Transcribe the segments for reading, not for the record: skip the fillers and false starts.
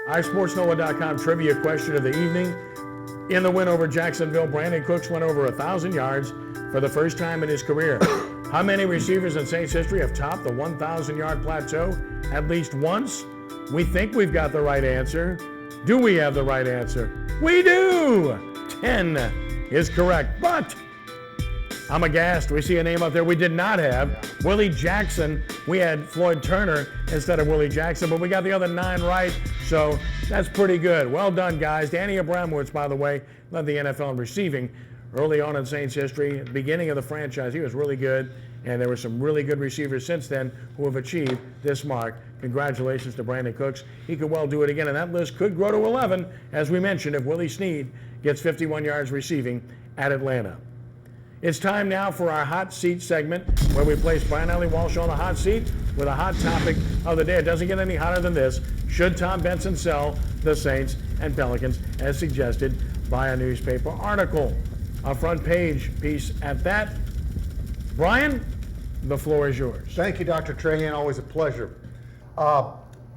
Our sportsNOLA.com trivia question of the evening. In the win over Jacksonville, Brandon Cooks went over 1,000 yards for the first time in his career. How many receivers in Saints history have topped the 1,000-yard plateau at least once? We think we've got the right answer. Do we have the right answer? We do! 10 is correct, but I'm aghast. We see a name up there we did not have. Willie Jackson. We had Floyd Turner instead of Willie Jackson, but we got the other 9 right, so that's pretty good. Well done, guys. Danny Abramowitz, by the way, led the NFL in receiving early on in Saints history. Beginning of the franchise, he was really good, and there were some really good receivers since then who have achieved this mark. Congratulations to Brandon Cooks. He could well do it again, and that list could grow to 11, as we mentioned, if Willie Snead gets 51 yards receiving at Atlanta. It's time now for our hot seat segment, where we place Brian Ellie Walsh on the hot seat with a hot topic of the day. It doesn't get any hotter than this. Should Tom Benson sell the Saints and Pelicans, as suggested by a newspaper article? A front page piece at that. Brian, the floor is yours. Thank you, Dr. Trahan. Always a pleasure.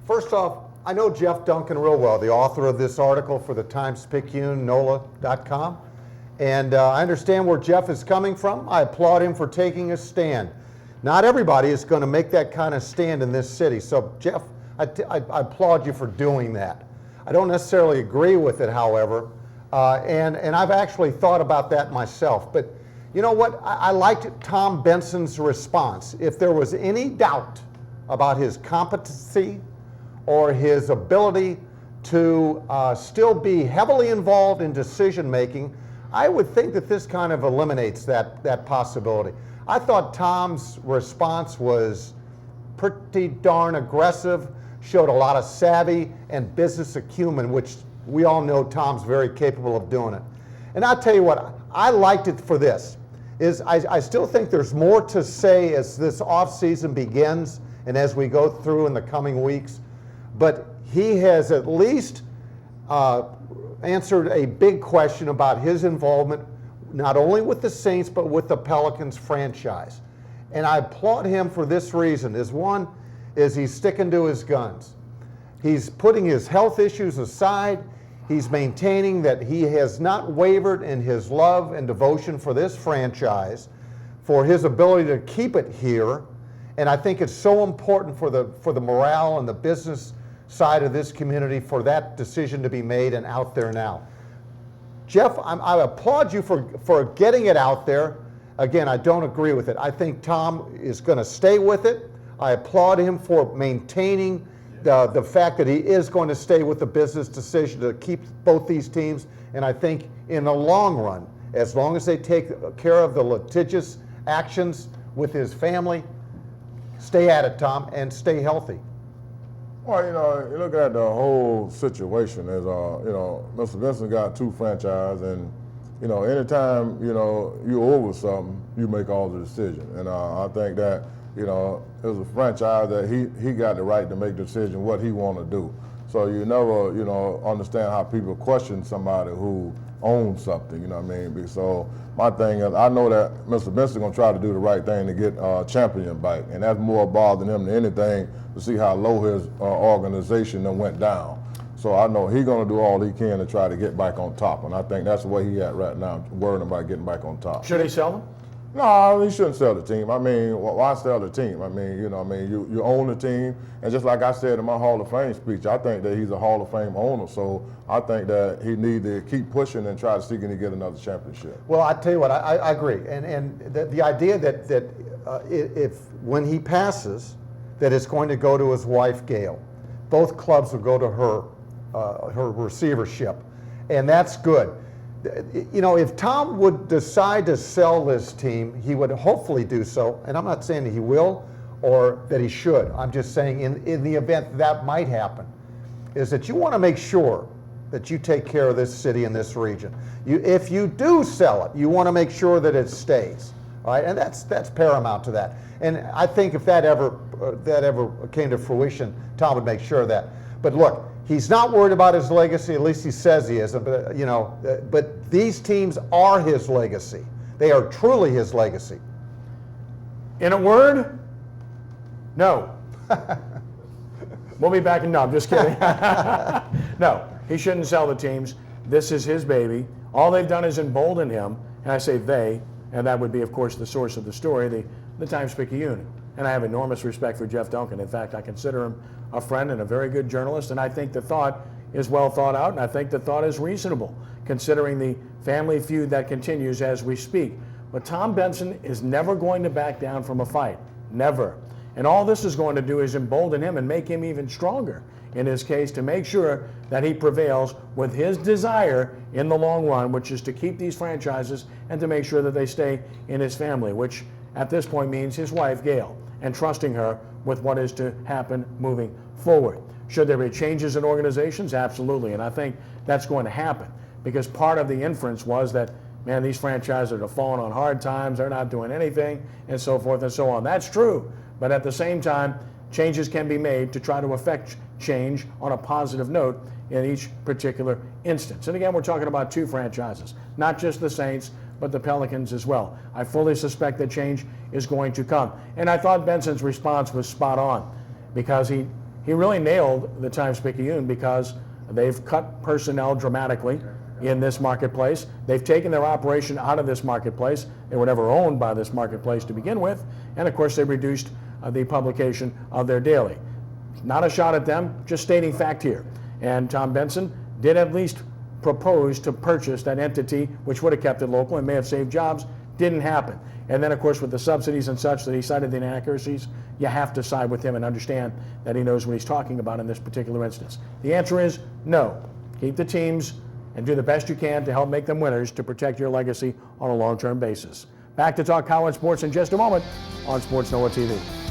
First off, I know Jeff Duncan real well, the author of this article for the Times-Picayune, NOLA.com. And I understand where Jeff is coming from. I applaud him for taking a stand. Not everybody is going to make that kind of stand in this city. So, Jeff, I applaud you for doing that. I don't necessarily agree with it, however, and I've actually thought about that myself. But you know what? I liked Tom Benson's response. If there was any doubt about his competency or his ability to still be heavily involved in decision-making, I would think that this kind of eliminates that possibility. I thought Tom's response was pretty darn aggressive, showed a lot of savvy and business acumen, which we all know Tom's very capable of doing it. And I'll tell you what, I liked it for this, is I still think there's more to say as this offseason begins and as we go through in the coming weeks, but he has at least answered a big question about his involvement, not only with the Saints, but with the Pelicans franchise. And I applaud him for this reason. One is he's sticking to his guns. He's putting his health issues aside. He's maintaining that he has not wavered in his love and devotion for this franchise, for his ability to keep it here. And I think it's so important for the morale and the business side of this community for that decision to be made and out there now. Jeff, I applaud you for getting it out there. Again, I don't agree with it. I think Tom is going to stay with it. I applaud him for maintaining the fact that he is going to stay with the business decision to keep both these teams. And I think in the long run, as long as they take care of the litigious actions with his family, stay at it, Tom, and stay healthy. Well, you look at the whole situation as, Mr. Benson got 2 franchises, and, anytime, you're over something, you make all the decisions. And I think that, it was a franchise that he got the right to make the decision what he want to do. So you never, understand how people question somebody who owns something, you know what I mean? So my thing is, I know that Mr. Benson going to try to do the right thing to get a champion back, and that's more bothering him than anything to see how low his organization then went down. So I know he's going to do all he can to try to get back on top, and I think that's the way he at right now, worrying about getting back on top. Should he sell them? No, he shouldn't sell the team. I mean, why sell the team? I mean, you own the team. And just like I said in my Hall of Fame speech, I think that he's a Hall of Fame owner. So I think that he needs to keep pushing and try to see can he get another championship. Well, I tell you what, I agree. And the idea that if when he passes, that it's going to go to his wife, Gail. Both clubs will go to her receivership. And that's good. If Tom would decide to sell this team, he would hopefully do so, and I'm not saying that he will or that he should. I'm just saying in the event that might happen, is that you want to make sure that you take care of this city and this region. If you do sell it, you want to make sure that it stays, all right? And that's paramount to that. And I think if that ever came to fruition, Tom would make sure of that. But look, he's not worried about his legacy. At least he says he isn't. But these teams are his legacy. They are truly his legacy. In a word, no. We'll be back in, no, I'm just kidding. No, he shouldn't sell the teams. This is his baby. All they've done is embolden him, and I say they, and that would be, of course, the source of the story, the Times-Picayune. And I have enormous respect for Jeff Duncan. In fact, I consider him a friend and a very good journalist, and I think the thought is well thought out, and I think the thought is reasonable, considering the family feud that continues as we speak. But Tom Benson is never going to back down from a fight. Never. And all this is going to do is embolden him and make him even stronger in his case to make sure that he prevails with his desire in the long run, which is to keep these franchises and to make sure that they stay in his family, which at this point means his wife, Gail, and trusting her with what is to happen moving forward. Should there be changes in organizations? Absolutely. And I think that's going to happen because part of the inference was that, man, these franchises are falling on hard times, they're not doing anything, and so forth and so on. That's true. But at the same time, changes can be made to try to affect change on a positive note in each particular instance. And again, we're talking about two franchises, not just the Saints, but the Pelicans as well. I fully suspect that change is going to come. And I thought Benson's response was spot on because he really nailed the Times-Picayune because they've cut personnel dramatically in this marketplace. They've taken their operation out of this marketplace. They were never owned by this marketplace to begin with. And of course, they reduced the publication of their daily. Not a shot at them, just stating fact here. And Tom Benson did at least propose to purchase that entity, which would have kept it local and may have saved jobs. Didn't happen. And then, of course, with the subsidies and such that he cited the inaccuracies, you have to side with him and understand that he knows what he's talking about in this particular instance. The answer is no. Keep the teams and do the best you can to help make them winners to protect your legacy on a long-term basis. Back to talk college sports in just a moment on Sports NOLA TV.